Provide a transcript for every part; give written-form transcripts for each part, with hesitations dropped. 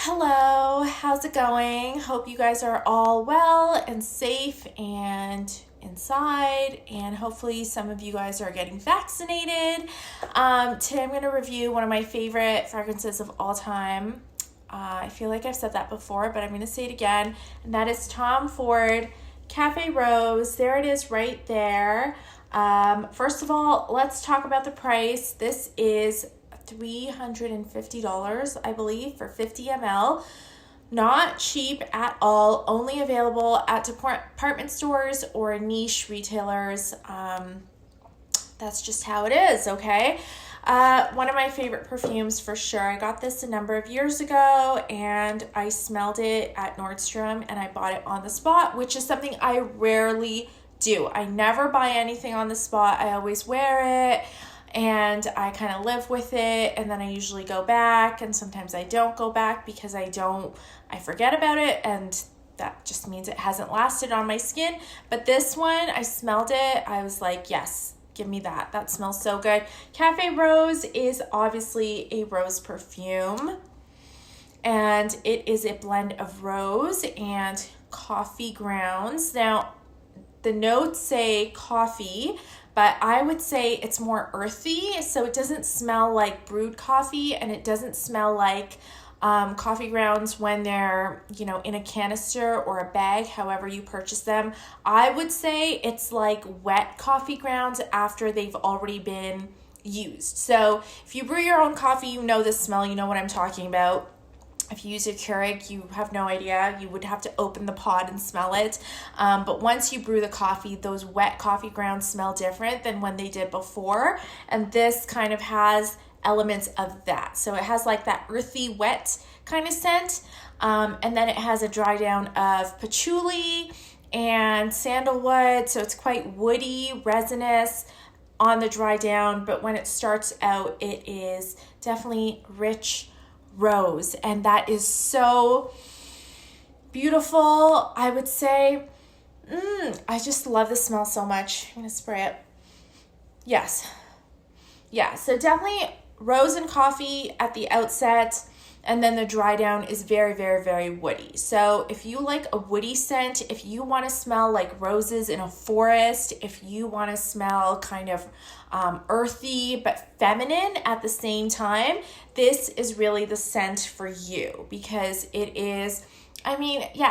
Hello, how's it going? Hope you guys are all well and safe and inside, and hopefully some of you guys are getting vaccinated. Today I'm going to review one of my favorite fragrances of all time. I feel like I've said that before, but I'm going to say it again, and that is Tom Ford Cafe Rose. There it is right there. First of all, let's talk about the price. This is $350, I believe, for 50 ml. Not cheap at all. Only available at department stores or niche retailers. That's just how it is, okay? One of my favorite perfumes for sure. I got this a number of years ago and I smelled it at Nordstrom and I bought it on the spot, which is something I rarely do. I never buy anything on the spot. I always wear it and I kind of live with it, and then I usually go back, and sometimes I don't go back because I forget about it, and that just means it hasn't lasted on my skin. But this one, I smelled it, I was like, yes, give me that. That smells so good. Cafe Rose is obviously a rose perfume, and it is a blend of rose and coffee grounds. Now, the notes say coffee, but I would say it's more earthy, so it doesn't smell like brewed coffee, and it doesn't smell like coffee grounds when they're, in a canister or a bag, however you purchase them. I would say it's like wet coffee grounds after they've already been used. So if you brew your own coffee, you know this smell, you know what I'm talking about. If you use a Keurig, you have no idea. You would have to open the pod and smell it. But once you brew the coffee, those wet coffee grounds smell different than when they did before. And this kind of has elements of that. So it has like that earthy, wet kind of scent. And then it has a dry down of patchouli and sandalwood. So it's quite woody, resinous on the dry down. But when it starts out, it is definitely rich rose, and that is so beautiful. I would say I just love the smell so much. I'm gonna spray it. Yes, yeah, so definitely rose and coffee at the outset, and then the dry down is very, very, very woody. So if you like a woody scent, if you want to smell like roses in a forest, if you want to smell kind of earthy but feminine at the same time, this is really the scent for you, because it is,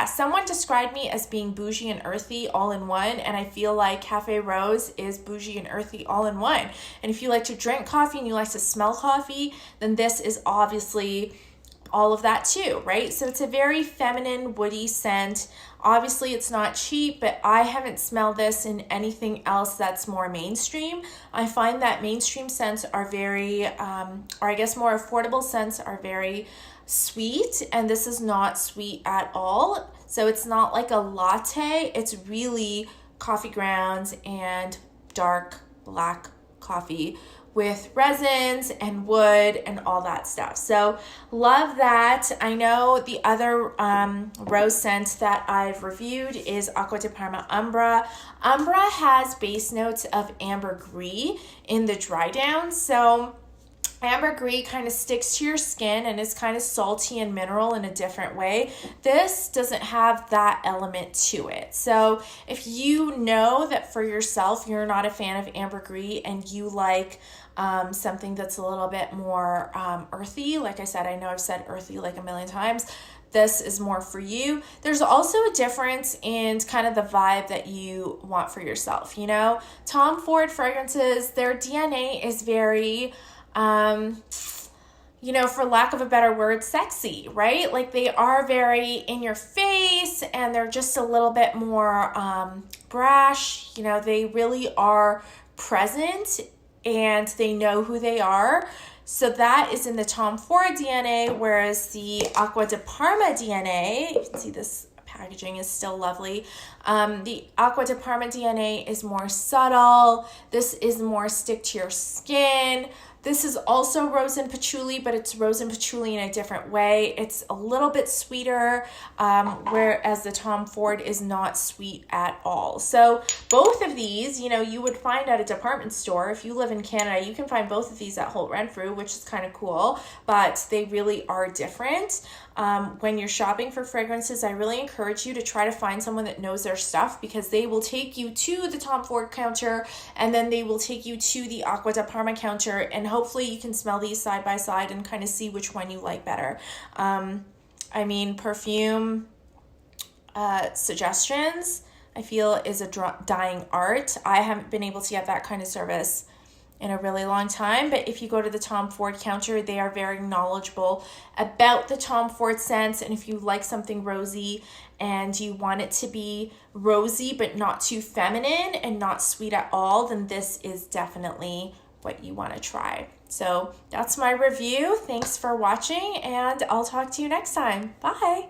someone described me as being bougie and earthy all in one, and I feel like Cafe Rose is bougie and earthy all in one. And if you like to drink coffee and you like to smell coffee, then this is obviously all of that too, right? So it's a very feminine, woody scent. Obviously, it's not cheap, but I haven't smelled this in anything else that's more mainstream. I find that mainstream scents are very, or I guess more affordable scents are very sweet, and this is not sweet at all. So it's not like a latte. It's really coffee grounds and dark black coffee with resins and wood and all that stuff. So love that. I know the other rose scent that I've reviewed is Acqua di Parma Umbra. Umbra has base notes of ambergris in the dry down. So ambergris kind of sticks to your skin and is kind of salty and mineral in a different way. This doesn't have that element to it. So if you know that for yourself you're not a fan of ambergris and you like something that's a little bit more earthy, like I said, I know I've said earthy like a million times, this is more for you. There's also a difference in kind of the vibe that you want for yourself. Tom Ford fragrances, their DNA is very for lack of a better word, sexy, right? Like they are very in your face, and they're just a little bit more brash. They really are present and they know who they are. So that is in the Tom Ford DNA, whereas the Acqua di Parma DNA, you can see this packaging is still lovely. The Acqua di Parma DNA is more subtle. This is more stick to your skin. This is also rose and patchouli, but it's rose and patchouli in a different way. It's a little bit sweeter, whereas the Tom Ford is not sweet at all. So both of these, you know, you would find at a department store. If you live in Canada, you can find both of these at Holt Renfrew, which is kind of cool, but they really are different. When you're shopping for fragrances, I really encourage you to try to find someone that knows their stuff, because they will take you to the Tom Ford counter and then they will take you to the Acqua di Parma counter, and hopefully you can smell these side by side and kind of see which one you like better. I mean, perfume suggestions, I feel, is a dying art. I haven't been able to get that kind of service in a really long time, but if you go to the Tom Ford counter, they are very knowledgeable about the Tom Ford scents, and if you like something rosy and you want it to be rosy but not too feminine and not sweet at all, then this is definitely what you want to try. So that's my review. Thanks for watching, and I'll talk to you next time. Bye.